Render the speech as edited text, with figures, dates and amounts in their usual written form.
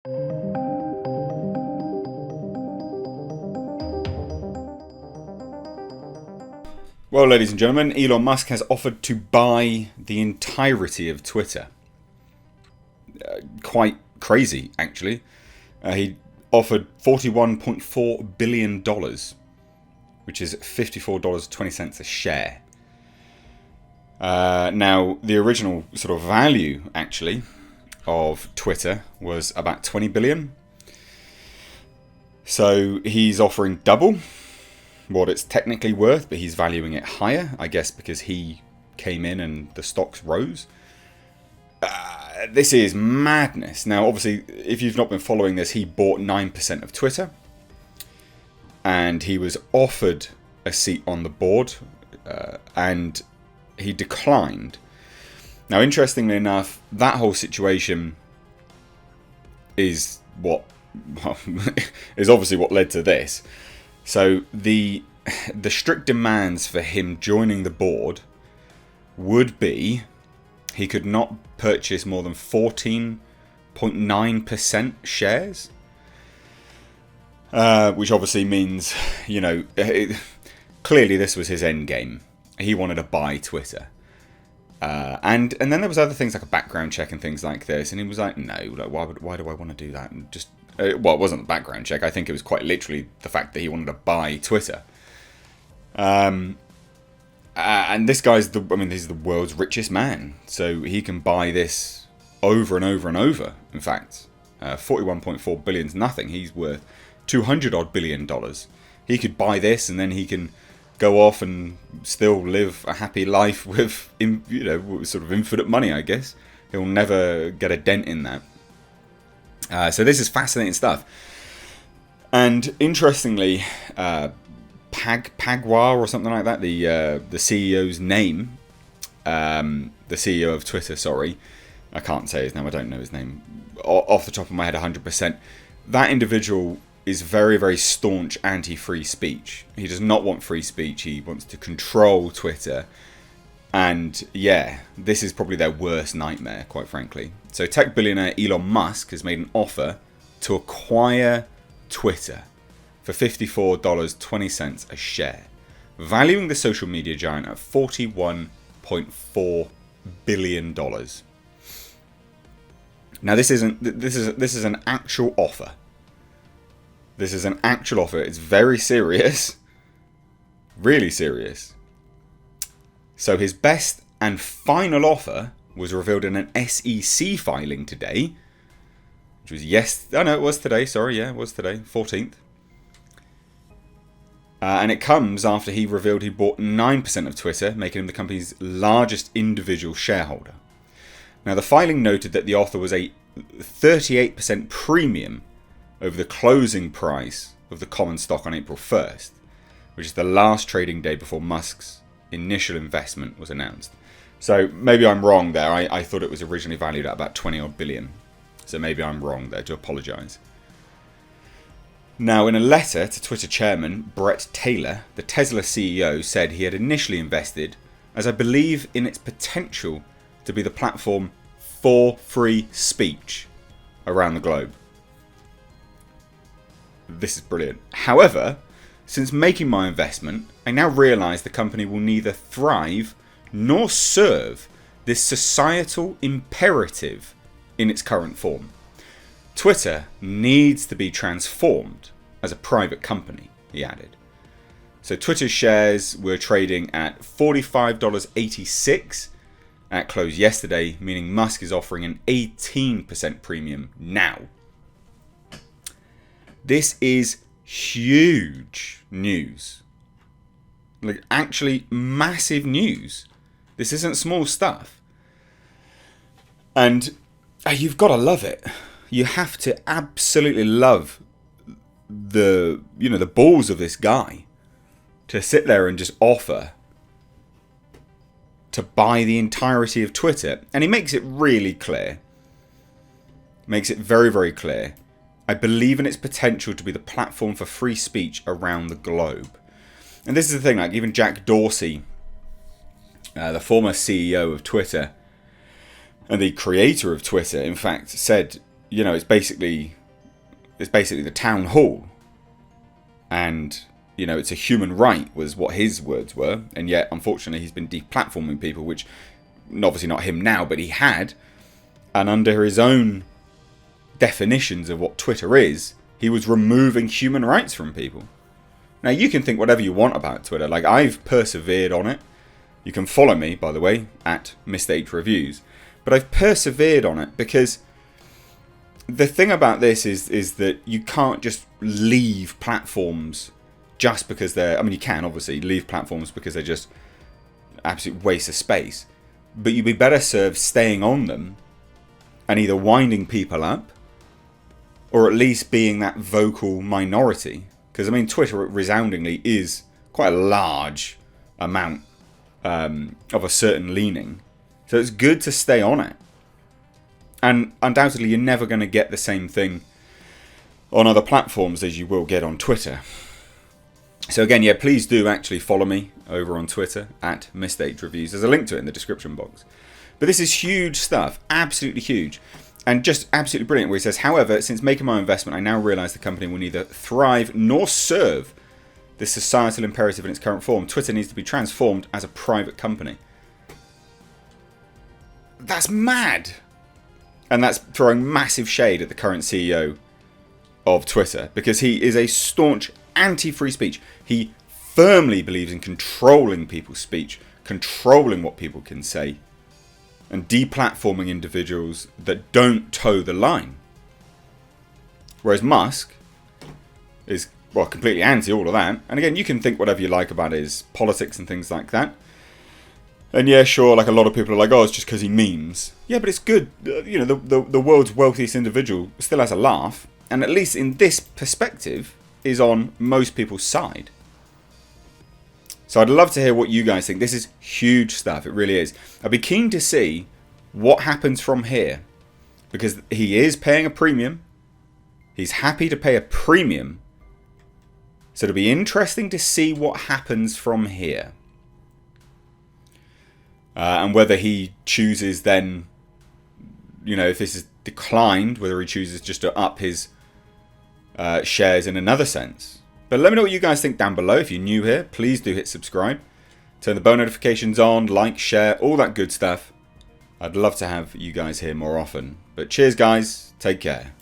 Well, ladies and gentlemen, Elon Musk has offered to buy the entirety of Twitter. Quite crazy, actually. He offered $41.4 billion, which is $54.20 a share. Now, the original sort of value, actually, of Twitter was about $20 billion. So he's offering double what it's technically worth, but he's valuing it higher, I guess because he came in and the stocks rose. This is madness. Now, obviously, if you've not been following this, he bought 9% of Twitter, and he was offered a seat on the board, and he declined. Now, interestingly enough, that whole situation is is obviously what led to this. So the strict demands for him joining the board would be he could not purchase more than 14.9% shares, which obviously means, clearly this was his end game. He wanted to buy Twitter. And then there was other things like a background check and things like this, and he was like, no, why do I want to do that? And just it wasn't the background check. I think it was quite literally the fact that he wanted to buy Twitter. And this guy's he's the world's richest man, so he can buy this over and over and over. In fact, 41.4 billion is nothing. He's worth $200 odd billion. He could buy this, and then he can go off and still live a happy life with, sort of infinite money, I guess. He'll never get a dent in that. So this is fascinating stuff. And interestingly, Pagwar or something like that, the CEO's name, the CEO of Twitter, sorry. I can't say his name, I don't know his name off the top of my head 100%. That individual is very, very staunch anti-free speech. He does not want free speech. He wants to control Twitter. And yeah, this is probably their worst nightmare, quite frankly. So tech billionaire Elon Musk has made an offer to acquire Twitter for $54.20 a share, valuing the social media giant at $41.4 billion. Now this is an actual offer. This is an actual offer. It's very serious. Really serious. So his best and final offer was revealed in an SEC filing today. Which was it was today. Sorry, yeah, it was today, 14th. And it comes after he revealed he bought 9% of Twitter, making him the company's largest individual shareholder. Now, the filing noted that the offer was a 38% premium over the closing price of the common stock on April 1st, which is the last trading day before Musk's initial investment was announced. So maybe I'm wrong there. I thought it was originally valued at about 20 odd billion. So maybe I'm wrong there. To apologise. Now, in a letter to Twitter chairman Brett Taylor, the Tesla CEO said he had initially invested as I believe in its potential to be the platform for free speech around the globe. This is brilliant. However, since making my investment, I now realise the company will neither thrive nor serve this societal imperative in its current form. Twitter needs to be transformed as a private company, he added. So Twitter's shares were trading at $45.86 at close yesterday, meaning Musk is offering an 18% premium now. This is huge news. Like, actually massive news. This isn't small stuff. And you've got to love it. You have to absolutely love the balls of this guy to sit there and just offer to buy the entirety of Twitter. And he makes it really clear. Makes it very, very clear. I believe in its potential to be the platform for free speech around the globe. And this is the thing, like even Jack Dorsey, the former CEO of Twitter and the creator of Twitter, in fact, said you know, it's basically the town hall, and you know, it's a human right, was what his words were, and yet unfortunately he's been deplatforming people, which obviously not him now, but he had, and under his own definitions of what Twitter is, he was removing human rights from people. Now you can think whatever you want about Twitter, like I've persevered on it. You can follow me, by the way, at Mr. Reviews, but I've persevered on it because the thing about this is that you can't just leave platforms just because they're... I mean, you can obviously leave platforms because they're just absolute waste of space, but you'd be better served staying on them and either winding people up or at least being that vocal minority. Because, I mean, Twitter resoundingly is quite a large amount of a certain leaning. So it's good to stay on it. And undoubtedly, you're never going to get the same thing on other platforms as you will get on Twitter. So again, yeah, please do actually follow me over on Twitter at Mr. Reviews. There's a link to it in the description box. But this is huge stuff, absolutely huge. And just absolutely brilliant, where he says, however, since making my investment, I now realise the company will neither thrive nor serve this societal imperative in its current form. Twitter needs to be transformed as a private company. That's mad. And that's throwing massive shade at the current CEO of Twitter, because he is a staunch anti-free speech. He firmly believes in controlling people's speech, controlling what people can say, and deplatforming individuals that don't toe the line. Whereas Musk is, well, completely anti all of that. And again, you can think whatever you like about his politics and things like that. And yeah, sure, like a lot of people are like, oh, it's just because he memes. Yeah, but it's good. You know, the world's wealthiest individual still has a laugh. And at least in this perspective, is on most people's side. So I'd love to hear what you guys think. This is huge stuff. It really is. I'd be keen to see what happens from here. Because he is paying a premium. He's happy to pay a premium. So it'll be interesting to see what happens from here. And whether he chooses then, you know, if this is declined, whether he chooses just to up his shares in another sense. But let me know what you guys think down below. If you're new here, please do hit subscribe. Turn the bell notifications on, like, share, all that good stuff. I'd love to have you guys here more often. But cheers, guys. Take care.